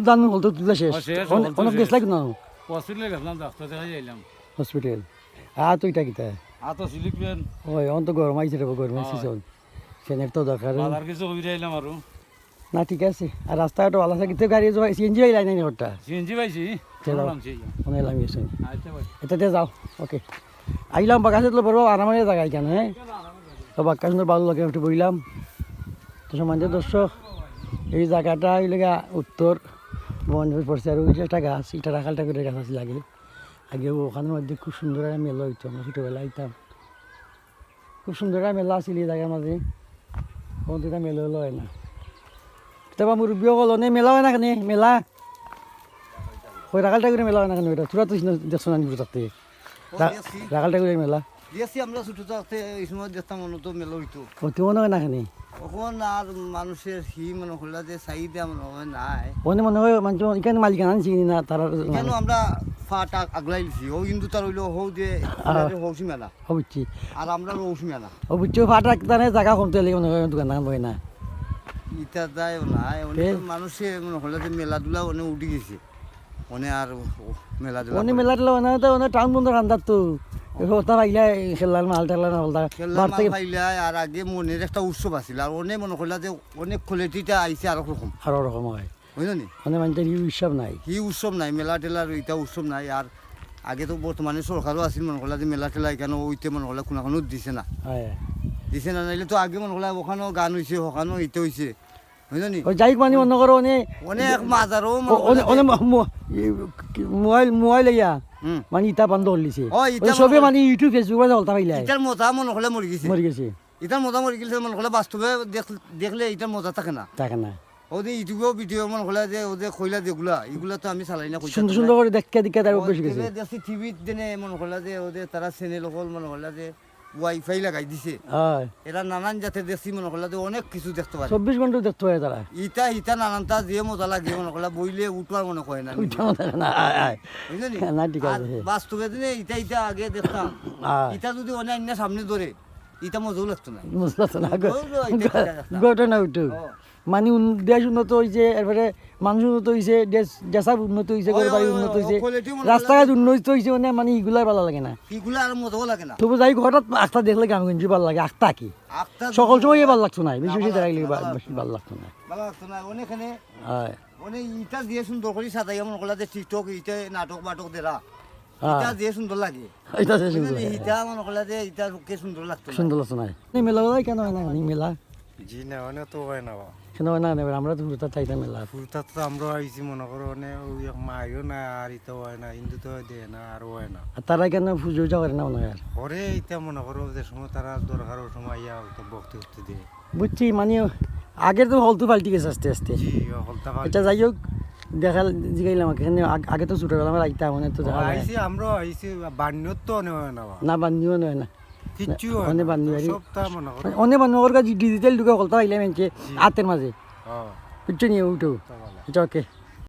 জানো হল তো তুলা শেষ অনেক গেছলা কিনা হসপিটালে গেছিলাম ডাক্তার দেখাই যাইলাম হসপিটাল তো এটা কিতা তো সিলিকবেন ওই অন্ত গরম আইছে রে গরম সিজন ফ্যানের তো দরকার বাজার কিছু হয়ে যাইলাম আর না ঠিক আছে আর রাস্তাঘাট ভালো থাকে তো গাড়ি সিএনজি আইলাই নাই ওটা সিএনজি পাইছি মনে এলাম গেছে আচ্ছা ভাই এটাতে যাও ওকে আইলাম বাগাসে তো বড় আরামের জায়গায় কেন হ্যাঁ তো বাক্কা সুন্দর ভালো লাগে একটু বইলাম তো সমাজ দর্শক এই জায়গাটা হইলে উত্তর বন্ধ পড়ছে আর ওই যে একটা গাছ এটা রাখাল ঠাকুরের গাছ আছে লাগে আগে ওখানের মধ্যে খুব সুন্দর একটা মেলা হইতো আমরা ছোটোবেলা আইতাম খুব সুন্দর একটা মেলা আসছিল এই জায়গার মাঝে কোন এটা মেলা হলো হয় না তারপর মুরব্বীও বলো নে মেলা হয় না কেন মেলা ওই রাখাল ঠাকুরের মেলা হয় না কেন ওইটা তোরা তো দেখছো না নিবো তাতে রাখাল ঠাকুরের মেলা দিয়েছি আমরা ছোটো থাকতে এই সময় দেখতাম অন্য মেলা হইতো অতি মনে হয় না কেন তখন আর মানুষের মনে হলো যে চাহিদা মনে হয় নাই মনে হয় মানুষ এখানে মালিকানা চিনি না তারা কেন আমরা ফাটা আগলাইছি ও কিন্তু তার হইলো হৌ যে হৌসি মেলা বুঝছি আর আমরা রৌসি মেলা বুঝছি ফাটা তানে জায়গা কমতে লাগে মনে হয় দোকান দোকান বই না ইটা যায় নাই অনেক মানুষে মনে হলো যে মেলাধুলা অনেক উঠে গেছে অনেক আর মেলাধুলা অনেক মেলা টেলা না তো অনেক টাউন বন্ধ রান্দার তো ওটা পাইলে খেলার মাল টেলা না বলতা খেলার মাল পাইলে আর আগে মনের একটা উৎসব আছিল আর অনেক মনে করলা যে অনেক কোয়ালিটিটা আইছে আর রকম আরো রকম হয় বুঝলি মানে মানুষের ই উৎসব নাই উৎসব নাই মেলা টেলার এটা উৎসব নাই আর আগে তো বর্তমানে সরকারও আছিল মনে করলা যে মেলা টেলা এখানে ওইতে মনে করলা কোনো দিছে না দিছে না নাইলে তো আগে মনে করলা ওখানেও গান হয়েছে ওখানেও ইতে হয়েছে বুঝলি ওই যাই মানে মনে করো অনেক মাজারও মোবাইল ইয়া মানে ইটা বন্ধ করলিছে সবে মানে ইউটিউব ফেসবুক চলতা পাইলে ইটার মজা মনে করলে মরি গেছে ইটার মজা মরি গেছে মনে করলে বাস্তবে দেখলে ইটার মজা থাকে না ওদের ইউটিউবেও ভিডিও মনে করলে যে ওদের কইলা যেগুলা এগুলা তো আমি চালাই না সুন্দর সুন্দর করে দেখে তার বেশি গেছে দেখছি টিভির দিনে মনে করলা যে ওদের তারা চ্যানেল হল মনে করলা যে ওয়াইফাই লাগাই দিছে এরা নানান জাতের দেখছি মনে করলা যে অনেক কিছু দেখতে পারে 24 ঘন্টা দেখতে পারে তারা ইটা নানানটা যে মজা লাগে মনে করলা বইলে উঠবার মনে করে না বুঝলি না ঠিক আছে বাস্তবে দিনে ইটা আগে দেখতাম ইটা যদি অন্য সামনে ধরে ইটা মজাও লাগতো না ঘটনা উঠু মানে দেশ উন্নত হয়েছে এরপরে মানুষ উন্নত হয়েছে দেশ উন্নত হয়েছে বাড়ি উন্নত হয়েছে রাস্তাঘাট উন্নত হয়েছে মানে এগুলাই ভালো লাগে না এগুলা আর মজাও লাগে না তবু যাই হঠাৎ আখটা দেখলে গান গঞ্জি ভালো লাগে আখটা কি সকল সময় ভালো লাগতো না বেশি বেশি দেখাইলে বেশি ভালো লাগতো না অনেকখানে অনেক ইটা দিয়ে সুন্দর করে সাজাই মনে করলা যে টিকটক ইটা নাটক বাটক দেরা ইটা দিয়ে সুন্দর লাগে ইটা মনে করলা যে ইটা কে সুন্দর লাগতো না মেলা কেন হয় না মেলা জি না অনেক তো হয় না কেন হয় না আমরা তো ফুরতা চাইতাম মেলা ফুরতা তো আমরা আইছি মনে করো অনেক মাইও না আর ইতো হয় না হিন্দু তো দেয় না আর হয় না তারা কেন পুজো করে না মনে হয় ওরে ইটা মনে করো যে সময় তারা দরকার সময় ইয়া বক্তি উঠতে দিয়ে বুঝছি মানে আগের তো হলতো পাল্টি গেছে আস্তে আস্তে এটা যাই হোক দেখাল জিগাইলাম এখানে আগে তো ছোটবেলা আমরা আইতাম মনে তো দেখা আইছি আমরা আইছি বান্যত তো অনেক হয় না না বান্ধিও নয় না কিচ্ছু অনেক বান্ধি সপ্তাহ মনে করো অনেক বান্ধবর কাছে ডিজিটাল ঢুকে কলতা পাইলাম এনকে হাতের মাঝে বুঝছো নিয়ে উঠো এটা ওকে